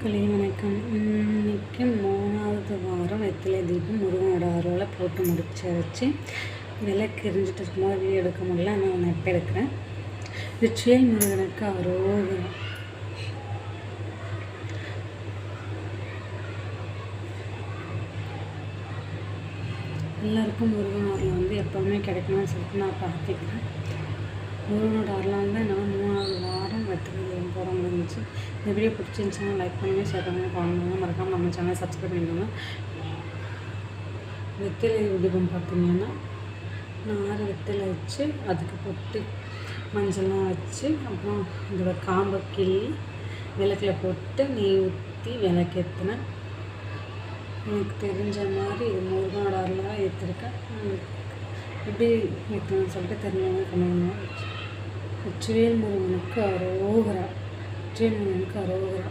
மக்களே வணக்கம். இன்றைக்கி 3வது வாரம் வெற்றிலை தீபம் முருகனோட அருளால் போட்டு முடிச்சாச்சு. விளக்கு எரிஞ்சிட்டு இருக்கும்போது வீடியோ எடுக்க முடியல, நான் எப்போ எடுக்கிறேன். வெற்றிவேல் முருகனுக்கு அரோகரம். எல்லாருக்கும் முருகன் அருள் எப்போவுமே கிடைக்கணும்னு சொல்லிட்டு நான் பிரார்த்திக்கிறேன். முருகனோட அருளால் தான் நான் 3வது வாரம் வெற்றிலை தீபம் போட முடிஞ்சிச்சு. இந்த வீடியோ பிடிச்சிருந்துச்சுன்னா லைக் பண்ணுங்கள், ஷேர் பண்ணுங்கள், கமெண்ட் பண்ணுங்கள். மறக்காமல் நம்ம சேனலை சப்ஸ்கிரைப் பண்ணிக்கோங்க. வெற்றிலை தீபம் பார்த்திங்கன்னா 4 வெற்றிலை வச்சு அதுக்கு பொட்டு மஞ்சள்லாம் வச்சு அப்புறம் இதோட காம்பை கிள்ளி விளக்கில் போட்டு நெய் ஊற்றி விளக்கேற்றினேன். எனக்கு தெரிஞ்ச மாதிரி இது முருகனோட அருளாக ஏற்றிருக்கேன். எப்படி ஏற்றணும்னு சொல்லிட்டு தெரிஞ்சவங்க கமெண்ட். வெற்றிவேல் முருகனுக்கு அரோகரா. வெற்றிவேல் முருகனுக்கு அரோகரா.